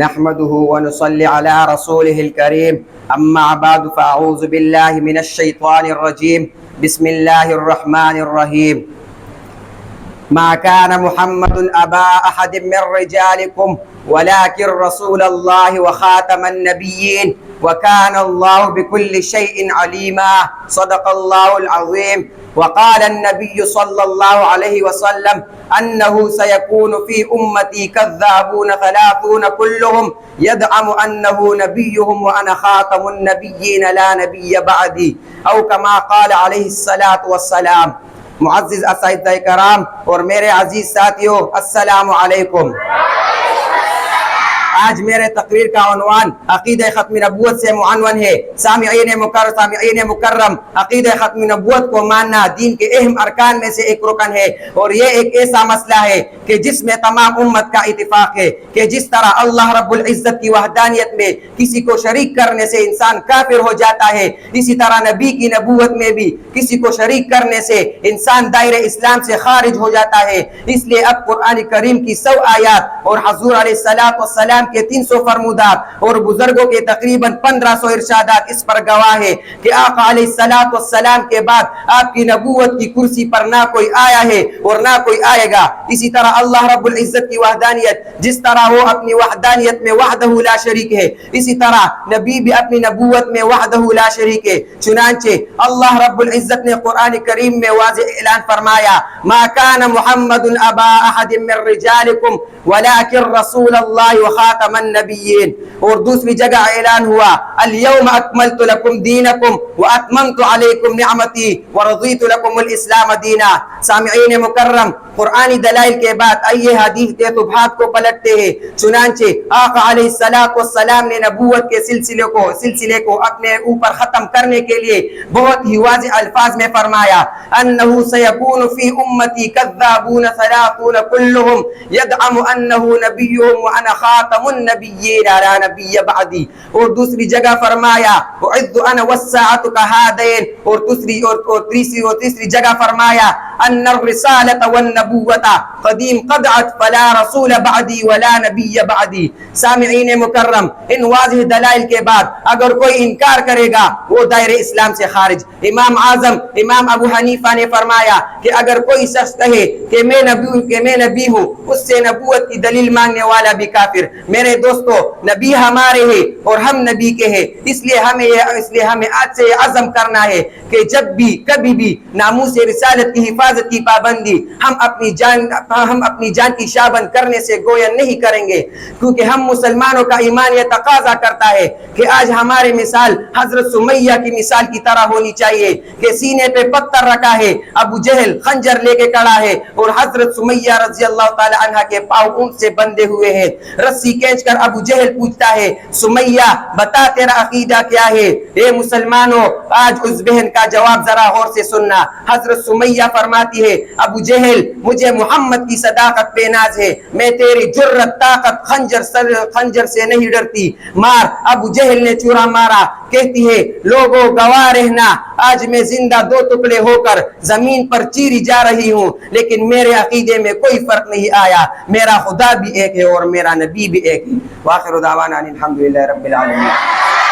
نحمده ونصلي على رسوله الكريم أما بعد فأعوذ بالله من الشيطان الرجيم بسم الله الرحمن الرحيم ما كان محمد أبا أحد من رجالكم ولكن رسول الله وخاتم النبيين وكان الله بكل شيء عليما صدق الله العظيم. وقال النبي صلى الله عليه وسلم أنه سيكون في أمتي كذابون 30 كلهم يدعم أنه نبيهم وأنا خاتم النبيين لا نبي بعدي أو كما قال عليه الصلاة والسلام. معزز اساتذہ کرام اور میرے عزیز ساتھیوں، السلام علیکم. آج میرے تقریر کا عنوان عقیدہ ختم نبوت سے معنون ہے. سامعین مکرم، عقیدہ ختم نبوت کو ماننا دین کے اہم ارکان میں سے ایک رکن ہے، اور یہ ایک ایسا مسئلہ ہے کہ جس میں تمام امت کا اتفاق ہے کہ جس طرح اللہ رب العزت کی وحدانیت میں کسی کو شریک کرنے سے انسان کافر ہو جاتا ہے، اسی طرح نبی کی نبوت میں بھی کسی کو شریک کرنے سے انسان دائرہ اسلام سے خارج ہو جاتا ہے. اس لیے اب قرآن کریم کی 100 آیات اور حضور علیہ السلام کے 300 فرمودات اور بزرگوں کے تقریباً 1500 ارشادات اس پر گواہ ہے کہ آقا علیہ السلام کے بعد آپ کی نبوت کی کرسی پر نہ کوئی آیا ہے اور نہ کوئی آئے گا. اسی طرح اللہ رب العزت کی وحدانیت، جس طرح وہ اپنی وحدانیت میں وحدہ لا شریک ہے، اسی طرح نبی بھی اپنی نبوت میں وحدہ لا شریک ہے. چنانچہ اللہ رب العزت نے قرآن کریم میں واضح اعلان فرمایا ما کان محمد ابا احد من رجالکم ولكن رسول اللہ وخاتم النبیین. اور دوسری جگہ اعلان ہوا اليوم اکملت لکم دینکم واتممت علیکم نعمتی ورضیت لکم الاسلام دینا. سامعین مکرم، قرآنی دلائل کے بعد آئیے حدیث کے صبحات کو پلٹتے ہیں. چنانچہ آقا علیہ السلام نے نبوت کے سلسلے کو اپنے اوپر ختم کرنے کے لیے بہت ہی واضح الفاظ میں فرمایا انہو سیکون فی امتی کذابون 30 کلہم یدعم انہو نبیہم وانا خاتم النبیین لا نبی بعدی. اور دوسری جگہ فرمایا اعد انا والساعۃ کہادین. اور تیسری جگہ فرمایا ان الرسالۃ والنبوۃ قدیم قدعت فلا رسول بعدی ولا نبی بعدی. سامعین مکرم، ان واضح دلائل کے بعد اگر کوئی انکار کرے گا وہ دائرہ اسلام سے خارج. امام اعظم امام ابو حنیفہ نے فرمایا کہ اگر کوئی شخص کہے کہ میں نبی ہوں، اس سے نبوت کی دلیل مانگنے والا بھی کافر. میرے دوستو، نبی ہمارے ہیں اور ہم نبی کے ہیں، اس لیے ہمیں آج سے یہ عزم کرنا ہے کہ جب بھی کبھی بھی ناموس رسالت کی حفاظت کی پابندی ہم اپنی جان کی شابند کرنے سے گویا نہیں کریں گے، کیونکہ ہم مسلمانوں کا ایمان یہ تقاضا کرتا ہے کہ آج ہماری مثال حضرت سمیہ کی مثال کی طرح ہونی چاہیے کہ سینے پہ پتھر رکھا ہے، ابو جہل خنجر لے کے کھڑا ہے اور حضرت سمیہ رضی اللہ تعالی عنہ کے پاؤں اونٹ سے بندھے ہوئے ہیں. رسی کھینچ کر ابو جہل پوچھتا ہے سمیہ بتا تیرا عقیدہ کیا ہے؟ اے مسلمانوں، آج اس بہن کا جواب ذرا غور سے سننا. حضرت سمیہ فرماتی ہے ابو جہل مجھے محمد کی صداقت پہ ناز ہے، میں تیری جرت طاقت خنجر سے نہیں ڈرتی، مار. ابو جہل نے چورا مارا. کہتی ہے لوگوں گواہ رہنا، آج میں زندہ 2 ٹکڑے ہو کر زمین پر چیری جا رہی ہوں، لیکن میرے عقیدے میں کوئی فرق نہیں آیا. میرا خدا بھی ایک ہے اور میرا نبی بھی ایک ہے. وآخر دعوانا الحمدللہ رب العالمین.